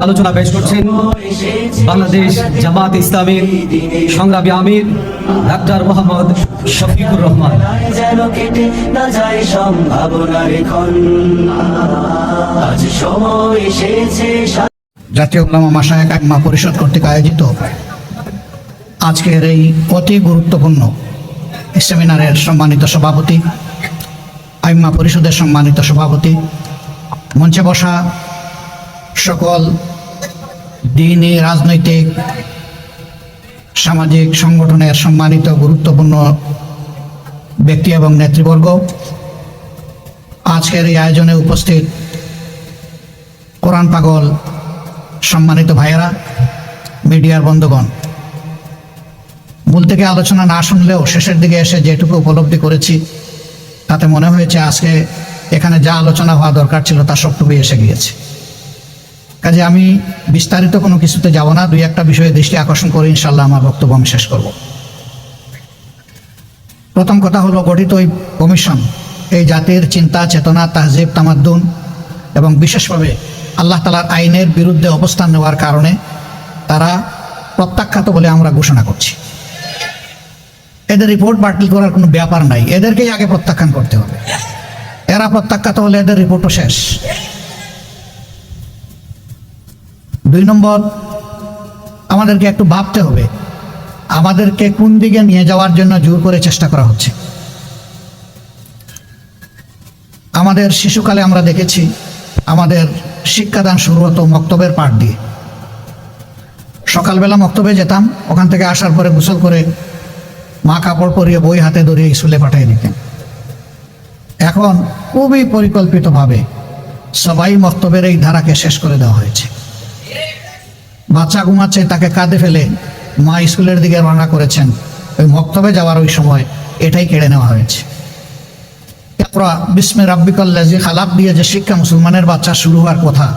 আলোচনা পেশ করছেন বাংলাদেশ জামাত ইসলামীর সংগ্রামী আমির ডাক্তার মোহাম্মদ শফিকুর রহমান। যেন কেটে না যায় সম্ভাবনার ক্ষণ, আজ সময় এসেছে। জাতীয় উলামা মাশায়েখ আইম্মা পরিষদ কর্তৃক আয়োজিত আজকের এই অতি গুরুত্বপূর্ণ সেমিনারের সম্মানিত সভাপতি, আইম্মা পরিষদের সম্মানিত সভাপতি, মঞ্চে বসা সকল দ্বীনি, রাজনৈতিক, সামাজিক সংগঠনের সম্মানিত গুরুত্বপূর্ণ ব্যক্তি এবং নেতৃবর্গ, আজকের এই আয়োজনে উপস্থিত কোরআন পাগল সম্মানিত ভাইয়েরা, মিডিয়ার বন্ধুগণ, মূল থেকে আলোচনা না শুনলেও শেষের দিকে এসে যেটুকু উপলব্ধি করেছি তাতে মনে হয়েছে আজকে এখানে যা আলোচনা হওয়া দরকার ছিল তা সবটুকুই এসে গিয়েছে। কাজে আমি বিস্তারিত কোনো কিছুতে যাব না, দুই একটা বিষয়ে দৃষ্টি আকর্ষণ করে ইনশাল্লাহ আমার বক্তব্য আমি শেষ করব। প্রথম কথা হলো, গঠিত এই কমিশন এই জাতির চিন্তা, চেতনা, তাহজিব, তামাদ্দুন এবং বিশেষভাবে আল্লাহ তাআলার আইনের বিরুদ্ধে অবস্থান নেওয়ার কারণে তারা প্রত্যাখ্যাত বলে আমরা ঘোষণা করছি। এদের রিপোর্ট বাতিল করার কোনো ব্যাপার নাই, এদেরকেই আগে প্রত্যাখ্যান করতে হবে। এরা প্রত্যাখ্যাত হলে এদের রিপোর্টও শেষ। 2 নম্বর, আমাদেরকে একটু ভাবতে হবে আমাদেরকে কোন দিকে নিয়ে যাওয়ার জন্য জোর করে চেষ্টা করা হচ্ছে। আমাদের শিশুকালে আমরা দেখেছি আমাদের শিক্ষাদান শুরু হতো মক্তবের পাঠ দিয়ে। সকালবেলা মক্তবে যেতাম, ওখান থেকে আসার পরে গোসল করে মা কাপড় পরিয়ে বই হাতে ধরিয়ে স্কুলে পাঠিয়ে দিতেন। এখন খুবই পরিকল্পিতভাবে সবাই মক্তবের এই ধারাকে শেষ করে দেওয়া হয়েছে। বাচ্চা ঘুমাচ্ছে, তাকে কাঁধে ফেলে মা স্কুলের দিকে রওনা করেছেন, ওই মক্তবে যাওয়ার ওই সময় এটাই কেড়ে নেওয়া হয়েছে। বিস্মে রাব্বিকাল্লাযী খালাক দিয়ে যে শিক্ষা মুসলমানের বাচ্চা শুরু হওয়ার কথা,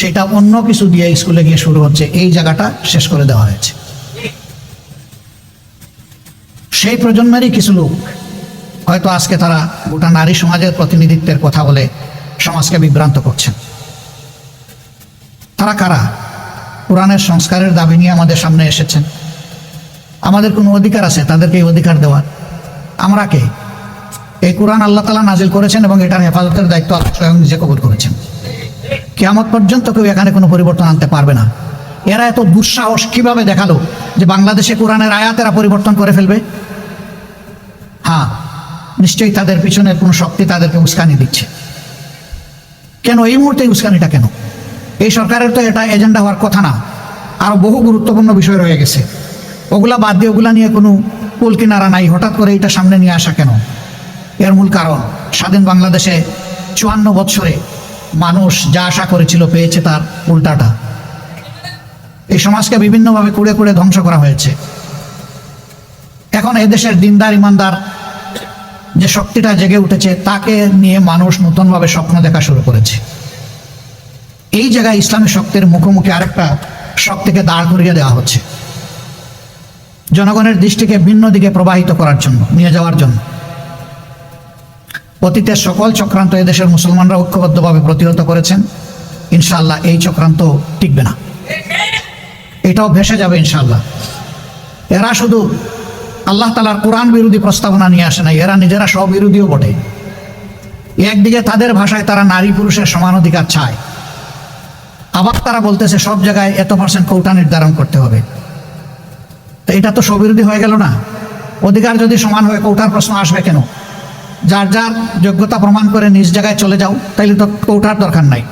সেটা অন্য কিছু দিয়ে স্কুলে গিয়ে শুরু হচ্ছে, এই জায়গাটা শেষ করে দেওয়া হয়েছে। সেই প্রজন্মেরই কিছু লোক হয়তো আজকে তারা গোটা নারী সমাজের প্রতিনিধিত্বের কথা বলে সমাজকে বিভ্রান্ত করছেন। তারা কারা? কোরআনের সংস্কারের দাবি নিয়ে আমাদের সামনে এসেছেন। আমাদের কোনো অধিকার আছে তাদেরকে এই অধিকার দেওয়ার? আমরা কে? এই কোরআন আল্লাহ তাআলা নাজিল করেছেন এবং এটার হেফাজতের দায়িত্ব আল্লাহ স্বয়ং নিজে কবুল করেছেন। কিয়ামত পর্যন্ত কেউ এখানে কোনো পরিবর্তন আনতে পারবে না। এরা এত দুঃসাহস কিভাবে দেখালো যে বাংলাদেশে কোরআনের আয়াত এরা পরিবর্তন করে ফেলবে? হ্যাঁ, নিশ্চয়ই তাদের পিছনের কোনো শক্তি তাদেরকে উস্কানি দিচ্ছে। কেন এই মুহূর্তে উস্কানিটা কেন? এই সরকারের তো এটা এজেন্ডা হওয়ার কথা না, আরও বহু গুরুত্বপূর্ণ বিষয় রয়ে গেছে। ওগুলা বাদ দিয়ে ওগুলা নিয়ে কোনো কুল কিনারা নাই, হঠাৎ করে এটা সামনে নিয়ে আসা কেন? এর মূল কারণ, স্বাধীন বাংলাদেশে 54 বছরে মানুষ যা আশা করেছিল পেয়েছে তার উল্টাটা। এই সমাজকে বিভিন্নভাবে কুড়ে কুড়ে ধ্বংস করা হয়েছে। এখন এদেশের দিনদার ইমানদার যে শক্তিটা জেগে উঠেছে তাকে নিয়ে মানুষ নতুনভাবে স্বপ্ন দেখা শুরু করেছে। এই জায়গায় ইসলামী শক্তির মুখোমুখি আরেকটা শক্তিকে দাঁড় করিয়ে দেওয়া হচ্ছে, জনগণের দৃষ্টিকে ভিন্ন দিকে প্রবাহিত করার জন্য, নিয়ে যাওয়ার জন্য। অতীতের সকল চক্রান্ত এদেশের মুসলমানরা ঐক্যবদ্ধভাবে প্রতিহত করেছেন। ইনশাআল্লাহ এই চক্রান্ত টিকবে না, এটাও ভেসে যাবে ইনশাআল্লাহ। এরা শুধু আল্লাহ তাআলার কোরআন বিরোধী প্রস্তাবনা নিয়ে আসে না, এরা নিজেরা স্ববিরোধীও বটে। একদিকে তাদের ভাষায় তারা নারী পুরুষের সমান অধিকার চায়, আবার তারা বলতেছে সব জায়গায় এত% কোটা নির্ধারণ করতে হবে। তো এটা তো স্ববিরোধী হয়ে গেল না? অধিকার যদি সমান হয় কোটার প্রশ্ন আসবে কেন? যার যার যোগ্যতা প্রমাণ করে নিজ জায়গায় চলে যাও, তাইলে তো কোটার দরকার নাই।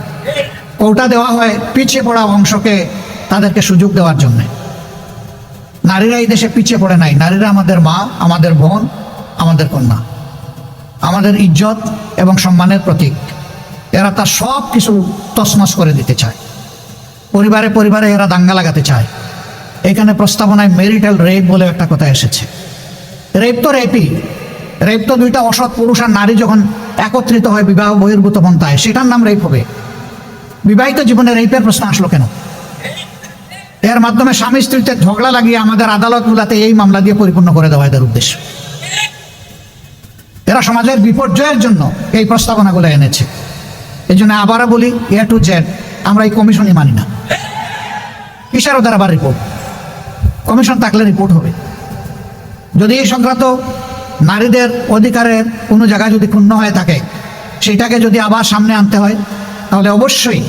কোটা দেওয়া হয় পিছিয়ে পড়া অংশকে তাদেরকে সুযোগ দেওয়ার জন্যে। নারীরা এই দেশে পিছিয়ে পড়ে নাই, নারীরা আমাদের মা, আমাদের বোন, আমাদের কন্যা, আমাদের ইজ্জত এবং সম্মানের প্রতীক। এরা তার সব কিছু তছনছ করে দিতে চায়। পরিবারে পরিবারে এরা দাঙ্গা লাগাতে চায়। এখানে প্রস্তাবনায় মেরিটাল রেপ বলে একটা কথা এসেছে। রেপ তো রেপই, রেপ তো দুইটা অসৎ পুরুষ আর নারী যখন একত্রিত হয় বিবাহ বহির্ভূত পন্থায়, সেটার নাম রেপ হবে। বিবাহিত জীবনে রেপের প্রশ্ন আসলো কেন? এর মাধ্যমে স্বামী স্ত্রীতে ঝগড়া লাগিয়ে আমাদের আদালতগুলোতে এই মামলা দিয়ে পরিপূর্ণ করে দেওয়া এদের উদ্দেশ্য। এরা সমাজের বিপর্যয়ের জন্য এই প্রস্তাবনাগুলো এনেছে। এই জন্য আবারও বলি, A to Z আমরা এই কমিশনই মানি না। কিসের দ্বারা আবার রিপোর্ট? কমিশন থাকলে রিপোর্ট হবে। যদি এই সংক্রান্ত নারীদের অধিকারের কোনো জায়গায় যদি ক্ষুণ্ণ হয়ে থাকে, সেটাকে যদি আবার সামনে আনতে হয়, তাহলে অবশ্যই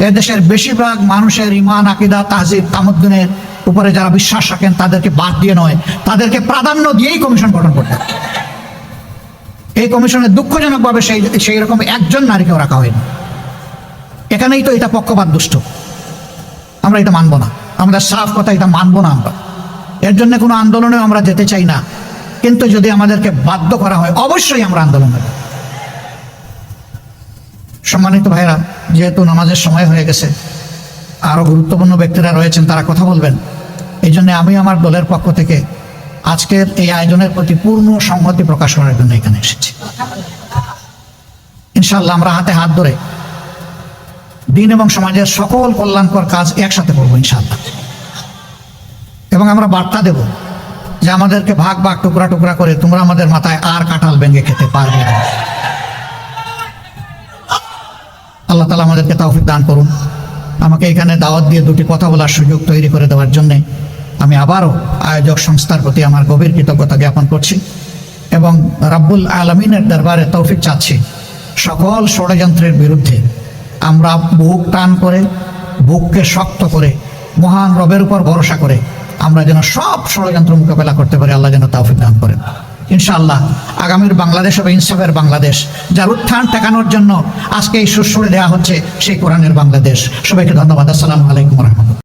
এদেশের বেশিরভাগ মানুষের ইমান, আকিদা, তাহজিব, তামদ্দুনের উপরে যারা বিশ্বাস রাখেন তাদেরকে বাদ দিয়ে নয়, তাদেরকে প্রাধান্য দিয়েই কমিশন গঠন করতে হবে। এই কমিশনে দুঃখজনকভাবে সেই রকম একজন নারীকেও রাখা হয়নি। এখানেই তো এটা পক্ষপাত দুষ্ট। আমরা এটা মানব না, আমাদের সাফ কথা, এটা মানব না আমরা। এর জন্য কোনো আন্দোলনেও আমরা যেতে চাই না, কিন্তু যদি আমাদেরকে বাধ্য করা হয় অবশ্যই আমরা আন্দোলন করব। সম্মানিত ভাইরা, যেহেতু নামাজের সময় হয়ে গেছে, আরও গুরুত্বপূর্ণ ব্যক্তিরা রয়েছেন, তারা কথা বলবেন। এই জন্য আমি আমার দলের পক্ষ থেকে আজকের এই আয়োজনের প্রতি পূর্ণ সংহতি প্রকাশ করার জন্য এখানে এসেছি। ইনশাআল্লাহ আমরা হাতে হাত ধরে দিন এবং সমাজের সকল কল্যাণকর কাজ একসাথে করবো ইনশাআল্লাহ। এবং আমরা বার্তা দেব যে আমাদেরকে ভাগ ভাগ, টুকরা টুকরা করে তোমরা আমাদের মাথায় আর কাঁঠাল ভেঙে খেতে পারবে না। আল্লাহ তাআলা আমাদেরকে তৌফিক দান করুন। আমাকে এখানে দাওয়াত দিয়ে দুটি কথা বলার সুযোগ তৈরি করে দেওয়ার জন্যে আমি আবারও আয়োজক সংস্থার প্রতি আমার গভীর কৃতজ্ঞতা জ্ঞাপন করছি এবং রাব্বুল আলামিনের দরবারে তৌফিক চাচ্ছি সকল ষড়যন্ত্রের বিরুদ্ধে আমরা বুক টান করে, বুককে শক্ত করে, মহান রবের উপর ভরসা করে আমরা যেন সব ষড়যন্ত্র মোকাবেলা করতে পারি। আল্লাহ যেন তৌফিক দান করেন ইনশাআল্লাহ। আগামীর বাংলাদেশ হবে ইনসাফের বাংলাদেশ, যার উত্থান ঠেকানোর জন্য আজকে এই সুর দেওয়া হচ্ছে সেই কোরআনের বাংলাদেশ। সবাইকে ধন্যবাদ। আসসালামু আলাইকুম ওয়া রাহমাতুল্লাহ।